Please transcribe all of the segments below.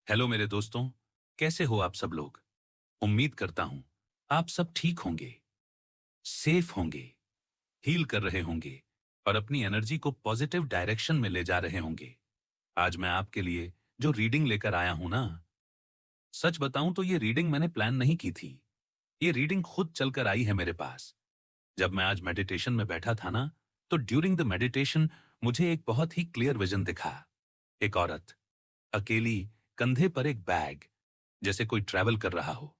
Hello मेरे दोस्तों, कैसे हो आप सब लोग? उम्मीद करता हूं आप सब ठीक होंगे, सेफ होंगे, हील कर रहे होंगे और अपनी एनर्जी को पॉजिटिव डायरेक्शन में ले जा रहे होंगे। आज मैं आपके लिए जो रीडिंग लेकर आया हूं ना, सच बताऊं तो ये रीडिंग मैंने प्लान नहीं की थी। ये रीडिंग खुद चलकर आई है मेरे पास। जब मैं आज मेडिटेशन में बैठा था ना, तो ड्यूरिंग द मेडिटेशन मुझे एक बहुत ही क्लियर विजन दिखा। एक औरत, अकेली, कंधे पर एक बैग, जैसे कोई ट्रैवल कर रहा हो।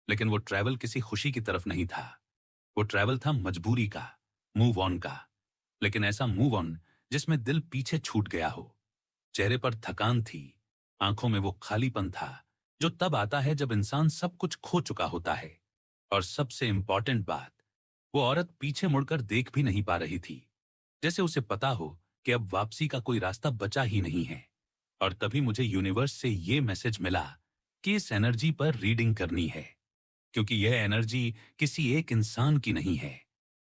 लेकिन वो ट्रैवल किसी खुशी की तरफ नहीं था। वो ट्रैवल था मजबूरी का, मूव ऑन का। लेकिन ऐसा मूव ऑन जिसमें दिल पीछे छूट गया हो। चेहरे पर थकान थी, आंखों में वो खालीपन था जो तब आता है जब इंसान सब कुछ खो चुका होता है। और सबसे इंपॉर्टेंट बात, वो औरत पीछे मुड़कर देख भी नहीं पा रही थी, जैसे उसे पता हो कि अब वापसी का कोई रास्ता बचा ही नहीं है। और तभी मुझे यूनिवर्स से ये मैसेज मिला कि इस एनर्जी पर रीडिंग करनी है, क्योंकि यह एनर्जी किसी एक इंसान की नहीं है,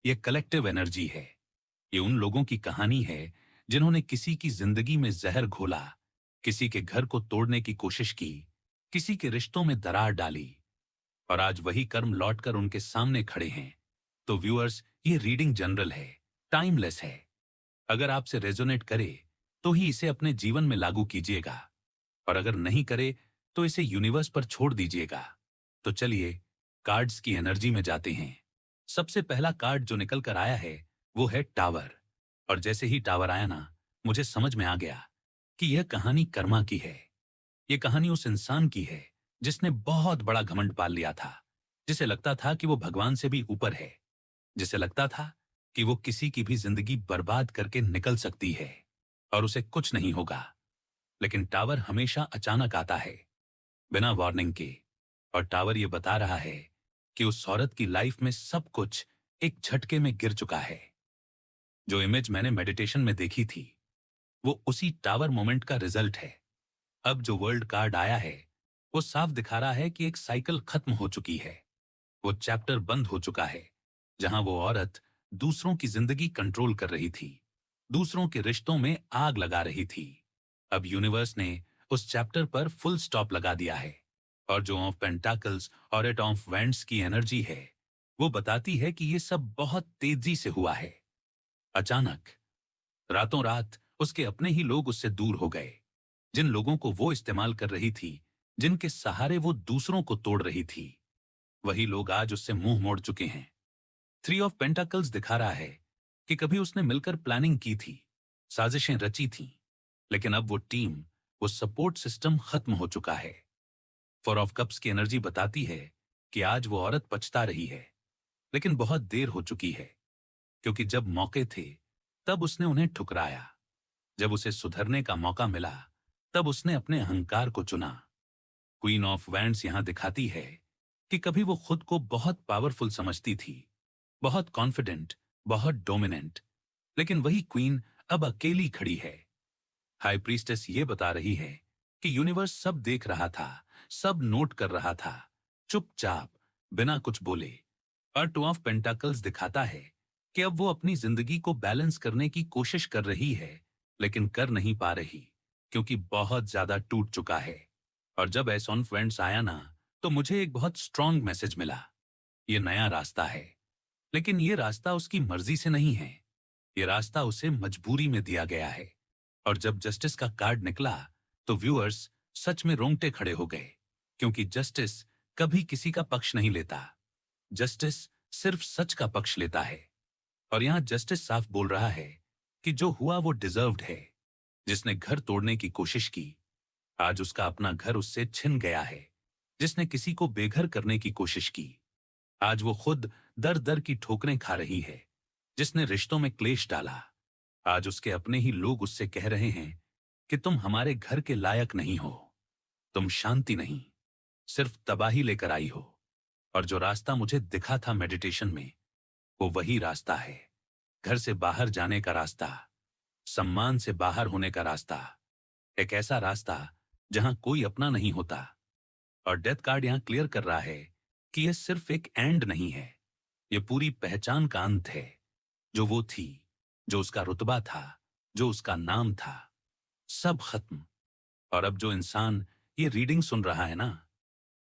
यह कलेक्टिव एनर्जी है। ये उन लोगों की कहानी है जिन्होंने किसी की जिंदगी में जहर घोला, किसी के घर को तोड़ने की कोशिश की, किसी के रिश्तों में दरार डाली, और आज वही कर्म लौटकर उनके सामने खड़े हैं। तो व्यूअर्स, ये रीडिंग जनरल है, टाइमलेस है। अगर आपसे रेजोनेट करे तो ही इसे अपने जीवन में लागू कीजिएगा, और अगर नहीं करे तो इसे यूनिवर्स पर छोड़ दीजिएगा। तो चलिए कार्ड्स की एनर्जी में जाते हैं। सबसे पहला कार्ड जो निकल कर आया है वो है टावर। और जैसे ही टावर आया ना, मुझे समझ में आ गया कि यह कहानी कर्मा की है। यह कहानी उस इंसान की है जिसने बहुत बड़ा घमंड पाल लिया था, जिसे लगता था कि वो भगवान से भी ऊपर है, जिसे लगता था कि वो किसी की भी जिंदगी बर्बाद करके निकल सकती है और उसे कुछ नहीं होगा। लेकिन टावर हमेशा अचानक आता है, बिना वार्निंग के। और टावर ये बता रहा है कि उस औरत की लाइफ में सब कुछ एक झटके में गिर चुका है। जो इमेज मैंने मेडिटेशन में देखी थी, वो उसी टावर मोमेंट का रिजल्ट है। अब जो वर्ल्ड कार्ड आया है, वो साफ दिखा रहा है कि एक साइकिल खत्म हो चुकी है। वो चैप्टर बंद हो चुका है जहां वो औरत दूसरों की जिंदगी कंट्रोल कर रही थी, दूसरों के रिश्तों में आग लगा रही थी। अब यूनिवर्स ने उस चैप्टर पर फुल स्टॉप लगा दिया है। और जो ऑफ पेंटाकल्स और एट ऑफ वेंट्स की एनर्जी है, वो बताती है कि ये सब बहुत तेजी से हुआ है। अचानक, रातों रात उसके अपने ही लोग उससे दूर हो गए। जिन लोगों को वो इस्तेमाल कर रही थी, जिनके सहारे वो दूसरों को तोड़ रही थी, वही लोग आज उससे मुंह मोड़ चुके हैं। थ्री ऑफ पेंटाकल्स दिखा रहा है कि कभी उसने मिलकर प्लानिंग की थी, साजिशें रची थी, लेकिन अब वो टीम, वो सपोर्ट सिस्टम खत्म हो चुका है। फोर ऑफ कप्स की एनर्जी बताती है कि आज वो औरत पछता रही है, लेकिन बहुत देर हो चुकी है, क्योंकि जब मौके थे तब उसने उन्हें ठुकराया। जब उसे सुधरने का मौका मिला, तब उसने अपने अहंकार को चुना। क्वीन ऑफ वैंड्स यहां दिखाती है कि कभी वो खुद को बहुत पावरफुल समझती थी, बहुत कॉन्फिडेंट, बहुत डोमिनेंट। लेकिन वही क्वीन अब अकेली खड़ी है। हाई प्रीस्टेस ये बता रही है कि यूनिवर्स सब देख रहा था, सब नोट कर रहा था, चुपचाप, बिना कुछ बोले। और टू ऑफ पेंटाकल्स दिखाता है कि अब वो अपनी जिंदगी को बैलेंस करने की कोशिश कर रही है, लेकिन कर नहीं पा रही, क्योंकि बहुत ज्यादा टूट चुका है। और जब एस ऑन फ्रेंड्स आया ना, तो मुझे एक बहुत स्ट्रांग मैसेज मिला। ये नया रास्ता है, लेकिन ये रास्ता उसकी मर्जी से नहीं है। ये रास्ता उसे मजबूरी में दिया गया है। और जब जस्टिस का कार्ड निकला, तो व्यूअर्स सच में रोंगटे खड़े हो गए, क्योंकि जस्टिस कभी किसी का पक्ष नहीं लेता। जस्टिस सिर्फ सच का पक्ष लेता है। और यहां जस्टिस साफ बोल रहा है कि जो हुआ वो डिजर्व्ड है। जिसने घर तोड़ने की कोशिश की, आज उसका अपना घर उससे छिन गया है। जिसने किसी को बेघर करने की कोशिश की, आज वो खुद दर दर की ठोकरें खा रही है। जिसने रिश्तों में क्लेश डाला, आज उसके अपने ही लोग उससे कह रहे हैं कि तुम हमारे घर के लायक नहीं हो, तुम शांति नहीं, सिर्फ तबाही लेकर आई हो। और जो रास्ता मुझे दिखा था मेडिटेशन में, वो वही रास्ता है। घर से बाहर जाने का रास्ता, सम्मान से बाहर होने का रास्ता, एक ऐसा रास्ता जहां कोई अपना नहीं होता। और डेथ कार्ड यहां क्लियर कर रहा है कि यह सिर्फ एक एंड नहीं है, यह पूरी पहचान का अंत है। जो वो थी, जो उसका रुतबा था, जो उसका नाम था, सब खत्म। और अब जो इंसान ये रीडिंग सुन रहा है ना,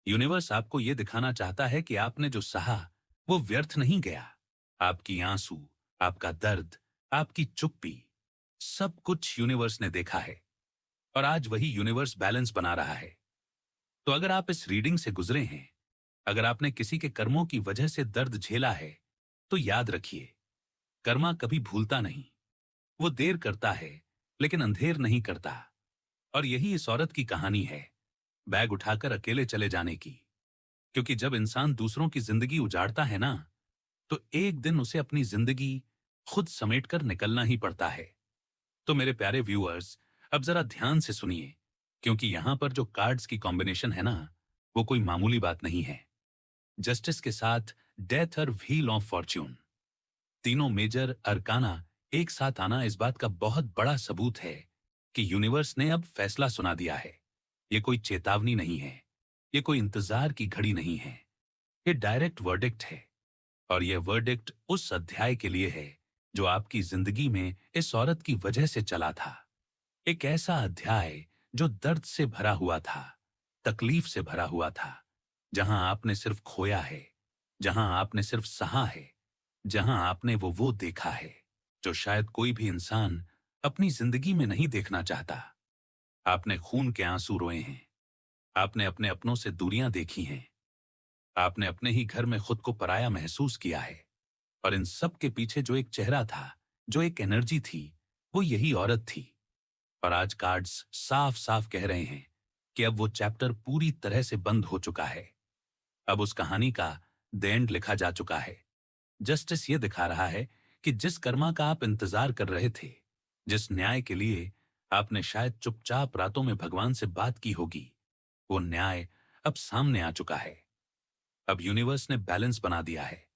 यूनिवर्स आपको ये दिखाना चाहता है कि आपने जो सहा वो व्यर्थ नहीं गया। आपकी आंसू, आपका दर्द, आपकी चुप्पी, सब कुछ यूनिवर्स ने देखा है और आज वही यूनिवर्स बैलेंस बना रहा है। तो अगर आप इस रीडिंग से गुजरे हैं, अगर आपने किसी के कर्मों की वजह से दर्द झेला है, तो याद रखिए, कर्मा कभी भूलता नहीं। वो देर करता है, लेकिन अंधेर नहीं करता। और यही इस औरत की कहानी है, बैग उठाकर अकेले चले जाने की। क्योंकि जब इंसान दूसरों की जिंदगी उजाड़ता है ना, तो एक दिन उसे अपनी जिंदगी खुद समेटकर निकलना ही पड़ता है। तो मेरे प्यारे व्यूअर्स, अब जरा ध्यान से सुनिए, क्योंकि यहां पर जो कार्ड्स की कॉम्बिनेशन है ना, वो कोई मामूली बात नहीं है। जस्टिस के साथ डेथ और व्हील ऑफ फॉर्च्यून, तीनों मेजर अरकाना एक साथ आना इस बात का बहुत बड़ा सबूत है कि यूनिवर्स ने अब फैसला सुना दिया है। ये कोई चेतावनी नहीं है, ये कोई इंतजार की घड़ी नहीं है, ये डायरेक्ट वर्डिक्ट है। और यह वर्डिक्ट उस अध्याय के लिए है जो आपकी जिंदगी में इस औरत की वजह से चला था। एक ऐसा अध्याय जो दर्द से भरा हुआ था, तकलीफ से भरा हुआ था, जहां आपने सिर्फ खोया है, जहां आपने सिर्फ सहा है, जहां आपने वो देखा है जो शायद कोई भी इंसान अपनी जिंदगी में नहीं देखना चाहता। आपने खून के आंसू रोए हैं, आपने अपने अपनों से दूरियां देखी हैं, आपने अपने ही घर में खुद को पराया महसूस किया है। और इन सब के पीछे जो एक चेहरा था, जो एक एनर्जी थी, वो यही औरत थी। और आज कार्ड्स साफ साफ कह रहे हैं कि अब वो चैप्टर पूरी तरह से बंद हो चुका है। अब उस कहानी का द एंड लिखा जा चुका है। जस्टिस ये दिखा रहा है कि जिस कर्मा का आप इंतजार कर रहे थे, जिस न्याय के लिए आपने शायद चुपचाप रातों में भगवान से बात की होगी, वो न्याय अब सामने आ चुका है। अब यूनिवर्स ने बैलेंस बना दिया है।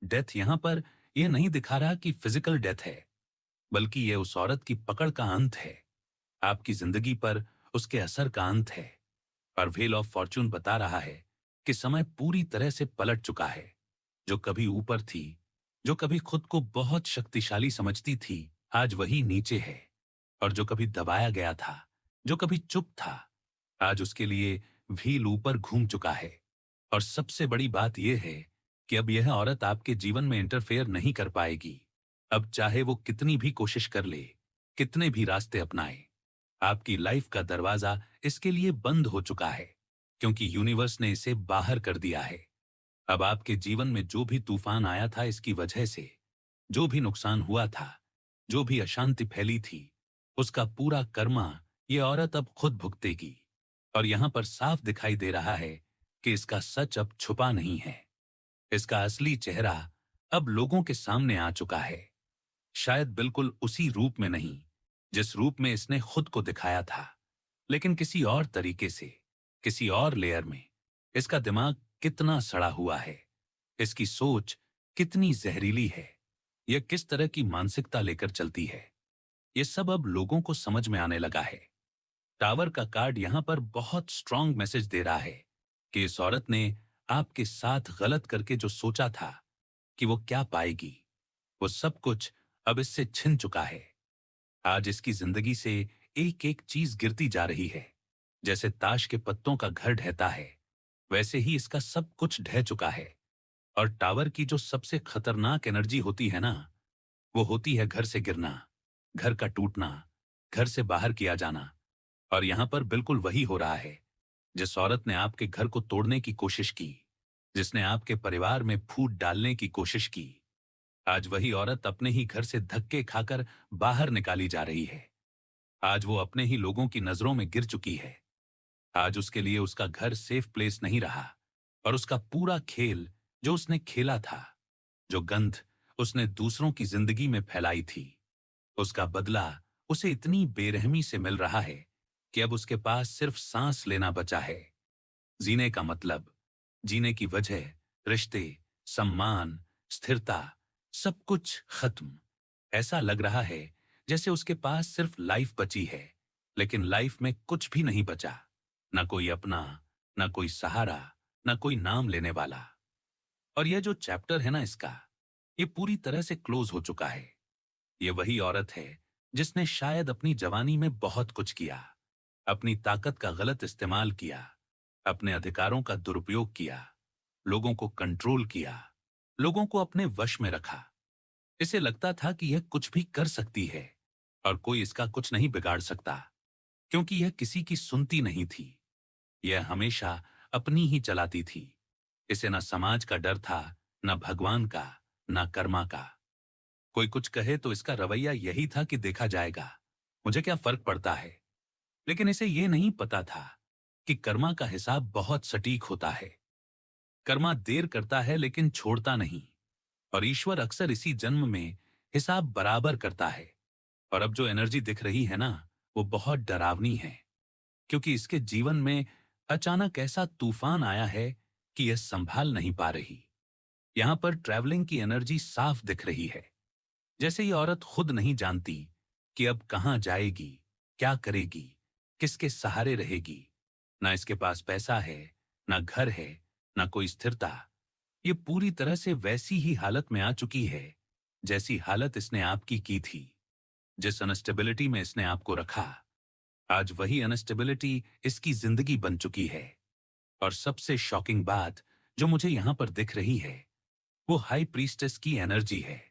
डेथ यहां पर यह नहीं दिखा रहा कि फिजिकल डेथ है, बल्कि यह उस औरत की पकड़ का अंत है, आपकी जिंदगी पर उसके असर का अंत है। और व्हील ऑफ फॉर्च्यून बता रहा है कि समय पूरी तरह से पलट चुका है। जो कभी ऊपर थी, जो कभी खुद को बहुत शक्तिशाली समझती थी, आज वही नीचे है। और जो कभी दबाया गया था, जो कभी चुप था, आज उसके लिए व्हील ऊपर घूम चुका है। और सबसे बड़ी बात यह है कि अब यह औरत आपके जीवन में इंटरफेयर नहीं कर पाएगी। अब चाहे वो कितनी भी कोशिश कर ले, कितने भी रास्ते अपनाए, आपकी लाइफ का दरवाजा इसके लिए बंद हो चुका है, क्योंकि यूनिवर्स ने इसे बाहर कर दिया है। अब आपके जीवन में जो भी तूफान आया था, इसकी वजह से जो भी नुकसान हुआ था, जो भी अशांति फैली थी, उसका पूरा कर्मा ये औरत अब खुद भुगतेगी। और यहां पर साफ दिखाई दे रहा है कि इसका सच अब छुपा नहीं है। इसका असली चेहरा अब लोगों के सामने आ चुका है। शायद बिल्कुल उसी रूप में नहीं जिस रूप में इसने खुद को दिखाया था, लेकिन किसी और तरीके से, किसी और लेयर में। इसका दिमाग कितना सड़ा हुआ है, इसकी सोच कितनी जहरीली है, यह किस तरह की मानसिकता लेकर चलती है, यह सब अब लोगों को समझ में आने लगा है। टावर का कार्ड यहां पर बहुत स्ट्रांग मैसेज दे रहा है कि इस औरत ने आपके साथ गलत करके जो सोचा था कि वो क्या पाएगी, वो सब कुछ अब इससे छिन चुका है। आज इसकी जिंदगी से एक एक चीज गिरती जा रही है। जैसे ताश के पत्तों का घर ढहता है, वैसे ही इसका सब कुछ ढह चुका है। और टावर की जो सबसे खतरनाक एनर्जी होती है ना, वो होती है घर से गिरना, घर का टूटना, घर से बाहर किया जाना। और यहां पर बिल्कुल वही हो रहा है। जिस औरत ने आपके घर को तोड़ने की कोशिश की, जिसने आपके परिवार में फूट डालने की कोशिश की, आज वही औरत अपने ही घर से धक्के खाकर बाहर निकाली जा रही है। आज वो अपने ही लोगों की नजरों में गिर चुकी है। आज उसके लिए उसका घर सेफ प्लेस नहीं रहा। और उसका पूरा खेल जो उसने खेला था, जो गंध उसने दूसरों की जिंदगी में फैलाई थी, उसका बदला उसे इतनी बेरहमी से मिल रहा है कि अब उसके पास सिर्फ सांस लेना बचा है। जीने का मतलब, जीने की वजह, रिश्ते, सम्मान, स्थिरता, सब कुछ खत्म। ऐसा लग रहा है जैसे उसके पास सिर्फ लाइफ बची है, लेकिन लाइफ में कुछ भी नहीं बचा। ना कोई अपना, ना कोई सहारा, ना कोई नाम लेने वाला। और यह जो चैप्टर है ना इसका, ये पूरी तरह से क्लोज हो चुका है। ये वही औरत है जिसने शायद अपनी जवानी में बहुत कुछ किया, अपनी ताकत का गलत इस्तेमाल किया, अपने अधिकारों का दुरुपयोग किया, लोगों को कंट्रोल किया, लोगों को अपने वश में रखा। इसे लगता था कि यह कुछ भी कर सकती है और कोई इसका कुछ नहीं बिगाड़ सकता, क्योंकि यह किसी की सुनती नहीं थी। यह हमेशा अपनी ही चलाती थी। इसे न समाज का डर था, न भगवान का, न कर्मा का। कोई कुछ कहे तो इसका रवैया यही था कि देखा जाएगा, मुझे क्या फर्क पड़ता है। लेकिन इसे यह नहीं पता था कि कर्मा का हिसाब बहुत सटीक होता है। कर्मा देर करता है लेकिन छोड़ता नहीं, और ईश्वर अक्सर इसी जन्म में हिसाब बराबर करता है। और अब जो एनर्जी दिख रही है ना, वो बहुत डरावनी है, क्योंकि इसके जीवन में अचानक ऐसा तूफान आया है कि यह संभाल नहीं पा रही। यहां पर ट्रैवलिंग की एनर्जी साफ दिख रही है, जैसे ये औरत खुद नहीं जानती कि अब कहां जाएगी, क्या करेगी, किसके सहारे रहेगी। ना इसके पास पैसा है, ना घर है, ना कोई स्थिरता। ये पूरी तरह से वैसी ही हालत में आ चुकी है जैसी हालत इसने आपकी की थी। जिस अनस्टेबिलिटी में इसने आपको रखा, आज वही अनस्टेबिलिटी इसकी जिंदगी बन चुकी है। और सबसे शॉकिंग बात जो मुझे यहां पर दिख रही है, वो हाई प्रीस्टेस की एनर्जी है।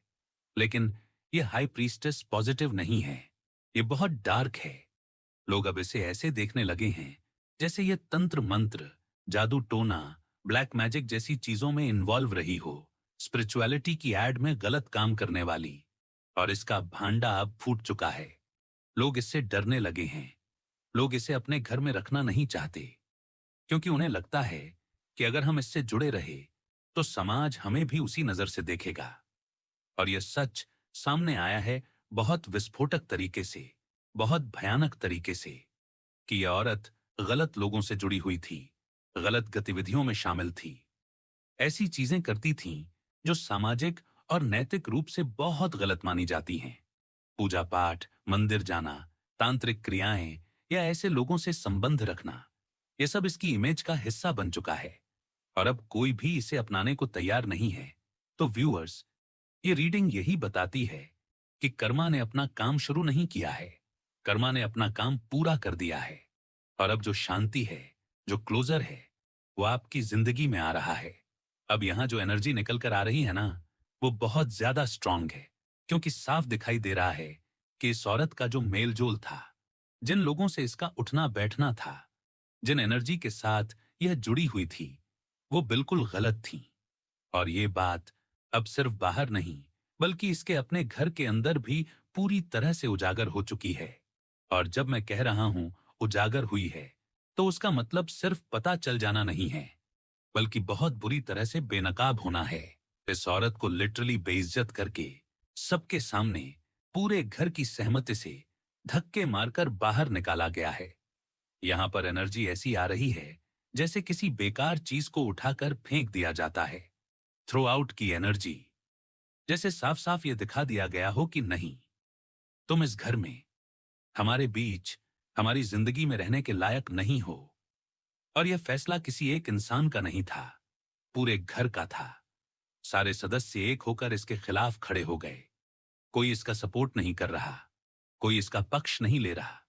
लेकिन ये हाई प्रीस्टेस पॉजिटिव नहीं है, ये बहुत डार्क है। लोग अब इसे ऐसे देखने लगे हैं जैसे ये तंत्र मंत्र, जादू टोना, ब्लैक मैजिक जैसी चीजों में इन्वॉल्व रही हो, स्पिरिचुअलिटी की एड में गलत काम करने वाली। और इसका भांडा अब फूट चुका है। लोग इससे डरने लगे हैं। लोग इसे अपने घर में रखना नहीं चाहते, क्योंकि उन्हें लगता है कि अगर हम इससे जुड़े रहे तो समाज हमें भी उसी नजर से देखेगा। और यह सच सामने आया है बहुत विस्फोटक तरीके से, बहुत भयानक तरीके से, कि यह औरत गलत लोगों से जुड़ी हुई थी, गलत गतिविधियों में शामिल थी, ऐसी चीजें करती थीं जो सामाजिक और नैतिक रूप से बहुत गलत मानी जाती हैं। पूजा पाठ, मंदिर जाना, तांत्रिक क्रियाएं या ऐसे लोगों से संबंध रखना, यह सब इसकी इमेज का हिस्सा बन चुका है। और अब कोई भी इसे अपनाने को तैयार नहीं है। तो व्यूअर्स, ये रीडिंग यही बताती है कि कर्मा ने अपना काम शुरू नहीं किया है, कर्मा ने अपना काम पूरा कर दिया है। और अब जो शांति है, जो क्लोजर है, वो आपकी जिंदगी में आ रहा है। अब यहां जो एनर्जी निकल कर आ रही है ना, वो बहुत ज्यादा स्ट्रांग है, क्योंकि साफ दिखाई दे रहा है कि इस औरत का जो मेलजोल था, जिन लोगों से इसका उठना बैठना था, जिन एनर्जी के साथ यह जुड़ी हुई थी, वो बिल्कुल गलत थी। और ये बात अब सिर्फ बाहर नहीं, बल्कि इसके अपने घर के अंदर भी पूरी तरह से उजागर हो चुकी है। और जब मैं कह रहा हूं उजागर हुई है, तो उसका मतलब सिर्फ पता चल जाना नहीं है, बल्कि बहुत बुरी तरह से बेनकाब होना है। इस औरत को लिटरली बेइज्जत करके, सबके सामने, पूरे घर की सहमति से धक्के मारकर बाहर निकाला गया है। यहां पर एनर्जी ऐसी आ रही है जैसे किसी बेकार चीज को उठाकर फेंक दिया जाता है। थ्रो आउट की एनर्जी, जैसे साफ साफ ये दिखा दिया गया हो कि नहीं, तुम इस घर में, हमारे बीच, हमारी जिंदगी में रहने के लायक नहीं हो। और यह फैसला किसी एक इंसान का नहीं था, पूरे घर का था। सारे सदस्य एक होकर इसके खिलाफ खड़े हो गए। कोई इसका सपोर्ट नहीं कर रहा, कोई इसका पक्ष नहीं ले रहा,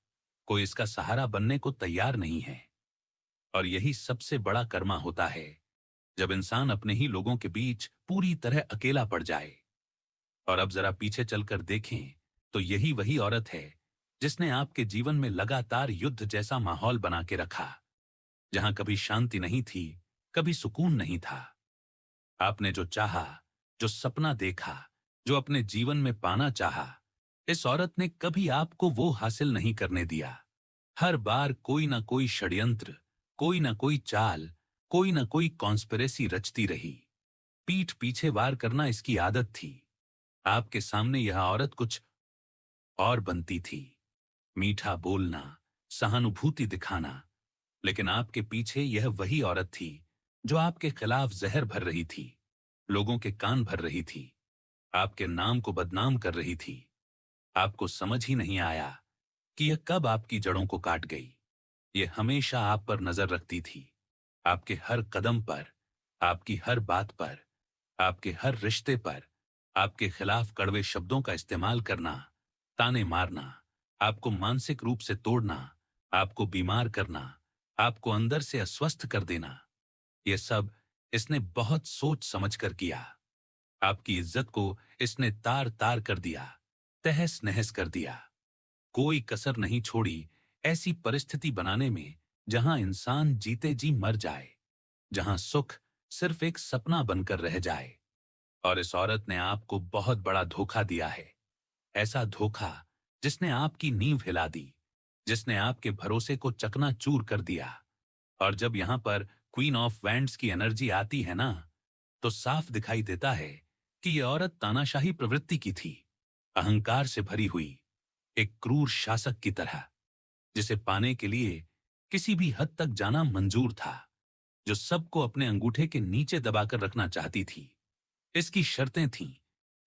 कोई इसका सहारा बनने को तैयार नहीं है। और यही सबसे बड़ा कर्मा होता है, जब इंसान अपने ही लोगों के बीच पूरी तरह अकेला पड़ जाए। और अब जरा पीछे चलकर देखें तो यही वही औरत है जिसने आपके जीवन में लगातार युद्ध जैसा माहौल बना के रखा, जहां कभी शांति नहीं थी, कभी सुकून नहीं था। आपने जो चाहा, जो सपना देखा, जो अपने जीवन में पाना चाहा, इस औरत ने कभी आपको वो हासिल नहीं करने दिया। हर बार कोई ना कोई षड्यंत्र, कोई ना कोई चाल, कोई ना कोई कॉन्स्पिरेसी रचती रही। पीठ पीछे वार करना इसकी आदत थी। आपके सामने यह औरत कुछ और बनती थी, मीठा बोलना, सहानुभूति दिखाना, लेकिन आपके पीछे यह वही औरत थी जो आपके खिलाफ जहर भर रही थी, लोगों के कान भर रही थी, आपके नाम को बदनाम कर रही थी। आपको समझ ही नहीं आया कि यह कब आपकी जड़ों को काट गई। यह हमेशा आप पर नजर रखती थी, आपके हर कदम पर, आपकी हर बात पर, आपके हर रिश्ते पर, आपके खिलाफ कड़वे शब्दों का इस्तेमाल करना, ताने मारना, आपको मानसिक रूप से तोड़ना, आपको बीमार करना, आपको अंदर से अस्वस्थ कर देना, ये सब इसने बहुत सोच समझ कर किया। आपकी इज्जत को इसने तार तार कर दिया, तहस नहस कर दिया। कोई कसर नहीं छोड़ी ऐसी परिस्थिति बनाने में जहां इंसान जीते जी मर जाए, जहां सुख सिर्फ एक सपना बनकर रह जाए। और इस औरत ने आपको बहुत बड़ा धोखा दिया है। ऐसा धोखा जिसने आपकी नींव हिला दी, जिसने आपके भरोसे को चकनाचूर कर दिया। और जब यहां पर क्वीन ऑफ वैंड्स की एनर्जी आती है ना, तो साफ दिखाई देता है कि यह औरत तानाशाही प्रवृत्ति की थी, अहंकार से भरी हुई, एक क्रूर शासक की तरह, जिसे पाने के लिए किसी भी हद तक जाना मंजूर था, जो सबको अपने अंगूठे के नीचे दबाकर रखना चाहती थी। इसकी शर्तें थीं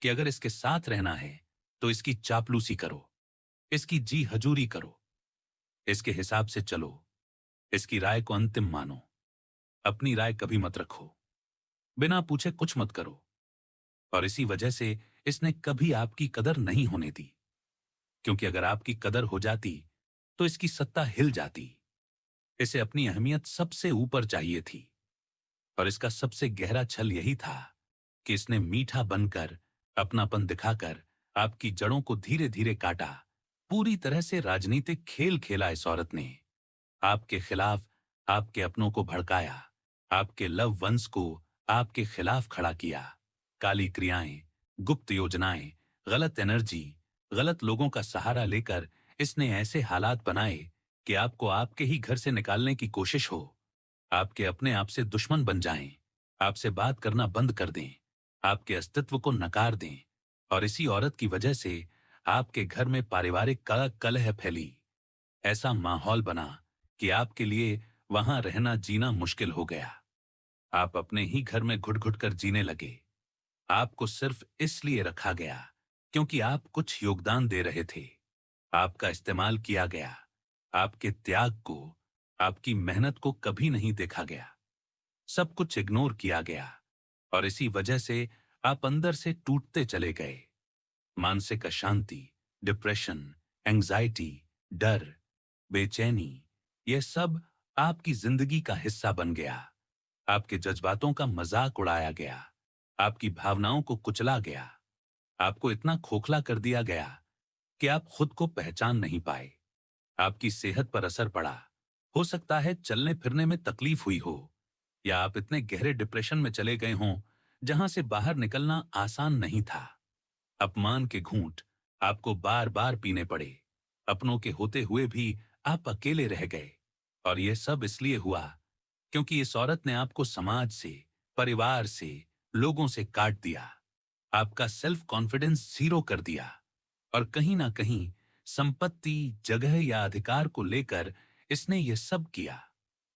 कि अगर इसके साथ रहना है तो इसकी चापलूसी करो, इसकी जी हजूरी करो, इसके हिसाब से चलो, इसकी राय को अंतिम मानो, अपनी राय कभी मत रखो, बिना पूछे कुछ मत करो। और इसी वजह से इसने कभी आपकी कदर नहीं होने दी, क्योंकि अगर आपकी कदर हो जाती तो इसकी सत्ता हिल जाती। इसे अपनी अहमियत सबसे ऊपर चाहिए थी। और इसका सबसे गहरा छल यही था कि इसने मीठा बनकर, अपनापन दिखाकर आपकी जड़ों को धीरे धीरे काटा। पूरी तरह से राजनीतिक खेल खेला इस औरत ने। आपके खिलाफ आपके अपनों को भड़काया, आपके लव वंस को आपके खिलाफ खड़ा किया। काली क्रियाएं, गुप्त योजनाएं, गलत एनर्जी, गलत लोगों का सहारा लेकर इसने ऐसे हालात बनाए कि आपको आपके ही घर से निकालने की कोशिश हो। आपके अपने आप से दुश्मन बन जाएं, आपसे बात करना बंद कर दें, आपके अस्तित्व को नकार दें। और इसी औरत की वजह से आपके घर में पारिवारिक कलह फैली। ऐसा माहौल बना कि आपके लिए वहां रहना जीना मुश्किल हो गया। आप अपने ही घर में घुट घुट कर जीने लगे। आपको सिर्फ इसलिए रखा गया क्योंकि आप कुछ योगदान दे रहे थे। आपका इस्तेमाल किया गया। आपके त्याग को, आपकी मेहनत को कभी नहीं देखा गया। सब कुछ इग्नोर किया गया। और इसी वजह से आप अंदर से टूटते चले गए। मानसिक अशांति, डिप्रेशन, एंजाइटी, डर, बेचैनी, यह सब आपकी जिंदगी का हिस्सा बन गया। आपके जज्बातों का मजाक उड़ाया गया, आपकी भावनाओं को कुचला गया, आपको इतना खोखला कर दिया गया कि आप खुद को पहचान नहीं पाए। आपकी सेहत पर असर पड़ा। हो सकता है चलने फिरने में तकलीफ हुई हो, या आप इतने गहरे डिप्रेशन में चले गए हों जहां से बाहर निकलना आसान नहीं था। अपमान के घूंट आपको बार बार पीने पड़े। अपनों के होते हुए भी आप अकेले रह गए। और यह सब इसलिए हुआ क्योंकि इस औरत ने आपको समाज से, परिवार से, लोगों से काट दिया। आपका सेल्फ कॉन्फिडेंस जीरो कर दिया। और कहीं ना कहीं संपत्ति, जगह या अधिकार को लेकर इसने यह सब किया।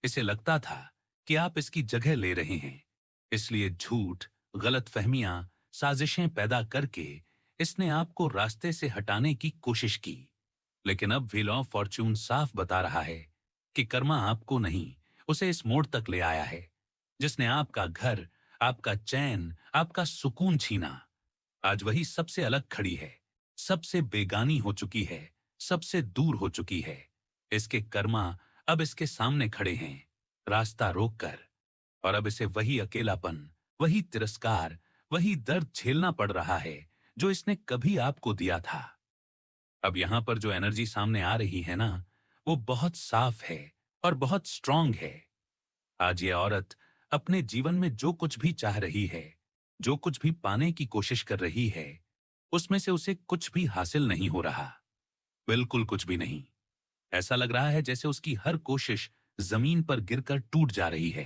इसे लगता था कि आप इसकी जगह ले रहे हैं, इसलिए झूठ, गलतफहमियां, साजिशें पैदा करके इसने आपको रास्ते से हटाने की कोशिश की। लेकिन अब व्हील ऑफ फॉर्च्यून साफ बता रहा है कि कर्मा आपको नहीं, उसे इस मोड़ तक ले आया है जिसने आपका घर, आपका चैन, आपका सुकून छीना। आज वही सबसे अलग खड़ी है, सबसे बेगानी हो चुकी है, सबसे दूर हो चुकी है। इसके कर्मा अब इसके सामने खड़े हैं, रास्ता रोककर। और अब इसे वही अकेलापन, वही तिरस्कार, वही दर्द झेलना पड़ रहा है जो इसने कभी आपको दिया था। अब यहां पर जो एनर्जी सामने आ रही है ना, वो बहुत साफ है और बहुत स्ट्रांग है। आज ये औरत अपने जीवन में जो कुछ भी चाह रही है, जो कुछ भी पाने की कोशिश कर रही है, उसमें से उसे कुछ भी हासिल नहीं हो रहा। बिल्कुल कुछ भी नहीं। ऐसा लग रहा है जैसे उसकी हर कोशिश जमीन पर गिरकर टूट जा रही है।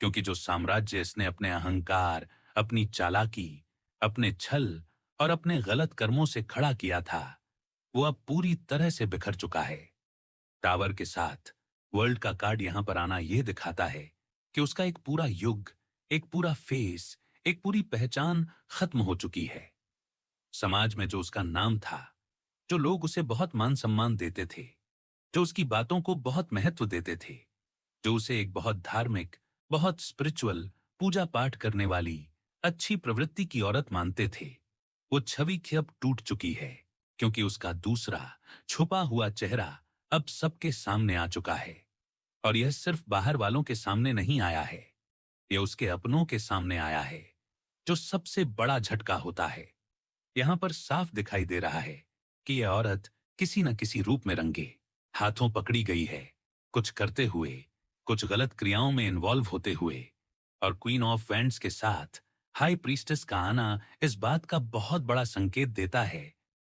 क्योंकि जो साम्राज्य इसने अपने अहंकार, अपनी चालाकी, अपने छल और अपने गलत कर्मों से खड़ा किया था, वो अब पूरी तरह से बिखर चुका है। टावर के साथ वर्ल्ड का कार्ड यहां पर आना यह दिखाता है कि उसका एक पूरा युग, एक पूरा फेस, एक पूरी पहचान खत्म हो चुकी है। समाज में जो उसका नाम था, जो लोग उसे बहुत मान सम्मान देते थे, जो उसकी बातों को बहुत महत्व देते थे, जो उसे एक बहुत धार्मिक, बहुत स्पिरिचुअल, पूजा पाठ करने वाली, अच्छी प्रवृत्ति की औरत मानते थे, वो छवि की अब टूट चुकी है। क्योंकि उसका दूसरा छुपा हुआ चेहरा अब सबके सामने आ चुका है। और यह सिर्फ बाहर वालों के सामने नहीं आया है, यह उसके अपनों के सामने आया है, जो सबसे बड़ा झटका होता है। यहां पर साफ दिखाई दे रहा है कि यह औरत किसी न किसी रूप में रंगे हाथों पकड़ी गई है, कुछ करते हुए, कुछ गलत क्रियाओं में इन्वॉल्व होते हुए। और क्वीन ऑफ वैंड्स के साथ हाई प्रीस्टेस का आना इस बात का बहुत बड़ा संकेत देता है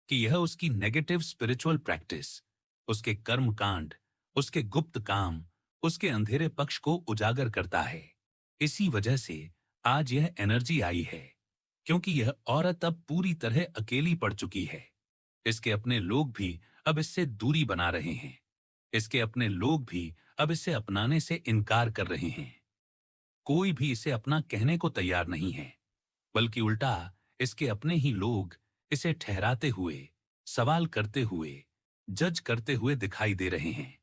कि यह उसकी नेगेटिव स्पिरिचुअल प्रैक्टिस, उसके कर्म कांड, उसके गुप्त काम, उसके अंधेरे पक्ष को उजागर करता है। इसी वजह से आज यह एनर्जी आई है, क्योंकि यह औरत अब पूरी तरह अकेली पड़ चुकी है। इसके अपने लोग भी अब इससे दूरी बना रहे हैं। इसके अपने लोग भी अब इसे अपनाने से इनकार कर रहे हैं। कोई भी इसे अपना कहने को तैयार नहीं है, बल्कि उल्टा इसके अपने ही लोग इसे ठहराते हुए, सवाल करते हुए, जज करते हुए दिखाई दे रहे हैं।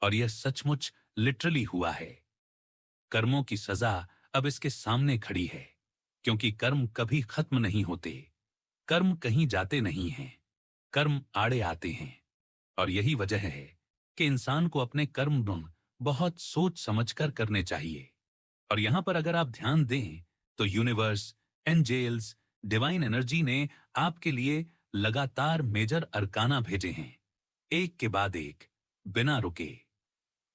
और यह सचमुच लिटरली हुआ है। कर्मों की सजा अब इसके सामने खड़ी है, क्योंकि कर्म कभी खत्म नहीं होते, कर्म कहीं जाते नहीं हैं, कर्म आड़े आते हैं। और यही वजह है कि इंसान को अपने कर्म बहुत सोच समझकर करने चाहिए। और यहां पर अगर आप ध्यान दें तो यूनिवर्स, एंजेल्स, डिवाइन एनर्जी ने आपके लिए लगातार मेजर अरकाना भेजे हैं, एक के बाद एक, बिना रुके,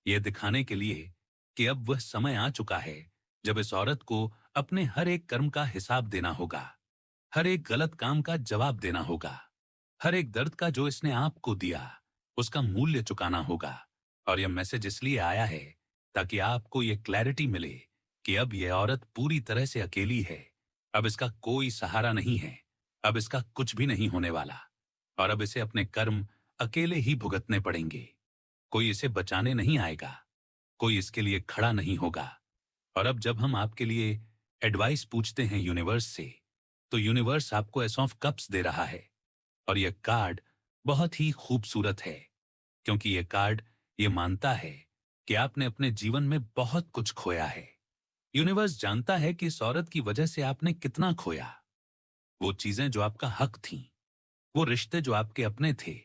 यह दिखाने के लिए कि अब वह समय आ चुका है जब इस औरत को अपने हर एक कर्म का हिसाब देना होगा, हर एक गलत काम का जवाब देना होगा, हर एक दर्द का जो इसने आपको दिया उसका मूल्य चुकाना होगा। और यह मैसेज इसलिए आया है ताकि आपको यह क्लैरिटी मिले कि अब यह औरत पूरी तरह से अकेली है। अब इसका कोई सहारा नहीं है, अब इसका कुछ भी नहीं होने वाला। और अब इसे अपने कर्म अकेले ही भुगतने पड़ेंगे। कोई इसे बचाने नहीं आएगा, कोई इसके लिए खड़ा नहीं होगा। और अब जब हम आपके लिए एडवाइस पूछते हैं यूनिवर्स से, तो यूनिवर्स आपको एस ऑफ कप्स दे रहा है। और यह कार्ड बहुत ही खूबसूरत है, क्योंकि यह कार्ड यह मानता है कि आपने अपने जीवन में बहुत कुछ खोया है। यूनिवर्स जानता है कि इस औरत की वजह से आपने कितना खोया। वो चीजें जो आपका हक थीं, वो रिश्ते जो आपके अपने थे,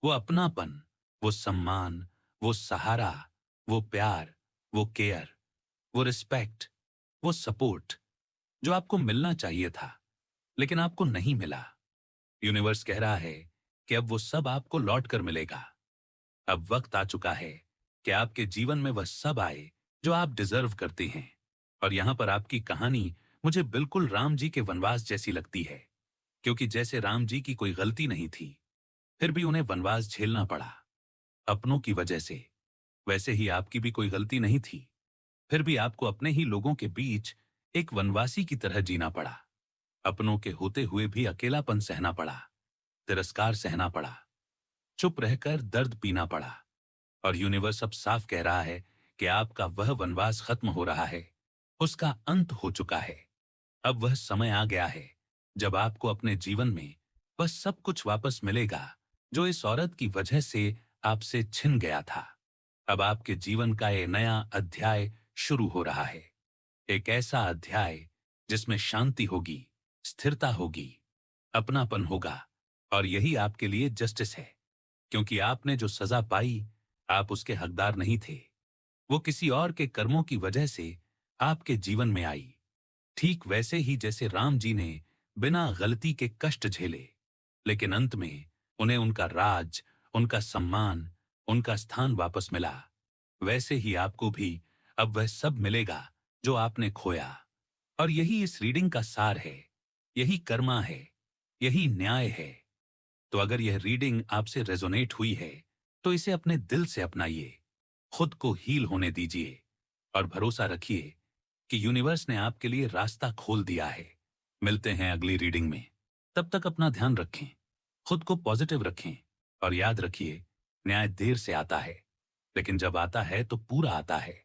वो अपनापन, वो सम्मान, वो सहारा, वो प्यार, वो केयर, वो रिस्पेक्ट, वो सपोर्ट जो आपको मिलना चाहिए था, लेकिन आपको नहीं मिला। यूनिवर्स कह रहा है कि अब वो सब आपको लौट कर मिलेगा। अब वक्त आ चुका है कि आपके जीवन में वह सब आए जो आप डिजर्व करते हैं। और यहां पर आपकी कहानी मुझे बिल्कुल राम जी के वनवास जैसी लगती है, क्योंकि जैसे राम जी की कोई गलती नहीं थी, फिर भी उन्हें वनवास झेलना पड़ा अपनों की वजह से, वैसे ही आपकी भी कोई गलती नहीं थी, फिर भी आपको अपने ही लोगों के बीच एक वनवासी की तरह जीना पड़ा। अपनों के होते हुए भी अकेलापन सहना पड़ा, तिरस्कार सहना पड़ा, चुप रहकर दर्द पीना पड़ा। और यूनिवर्स अब साफ कह रहा है कि आपका वह वनवास खत्म हो रहा है, उसका अंत हो चुका है। अब वह समय आ गया है जब आपको अपने जीवन में वह सब कुछ वापस मिलेगा जो इस औरत की वजह से आपसे छिन गया था। अब आपके जीवन का एक नया अध्याय शुरू हो रहा है, एक ऐसा अध्याय जिसमें शांति होगी, स्थिरता होगी, अपनापन होगा। और यही आपके लिए जस्टिस है, क्योंकि आपने जो सजा पाई, आप उसके हकदार नहीं थे। वो किसी और के कर्मों की वजह से आपके जीवन में आई, ठीक वैसे ही जैसे राम जी ने बिना गलती के कष्ट झेले, लेकिन अंत में उन्हें उनका राज, उनका सम्मान, उनका स्थान वापस मिला। वैसे ही आपको भी अब वह सब मिलेगा जो आपने खोया। और यही इस रीडिंग का सार है, यही कर्मा है, यही न्याय है। तो अगर यह रीडिंग आपसे रेजोनेट हुई है, तो इसे अपने दिल से अपनाइए, खुद को हील होने दीजिए और भरोसा रखिए कि यूनिवर्स ने आपके लिए रास्ता खोल दिया है। मिलते हैं अगली रीडिंग में। तब तक अपना ध्यान रखें, खुद को पॉजिटिव रखें और याद रखिए, न्याय देर से आता है, लेकिन जब आता है तो पूरा आता है।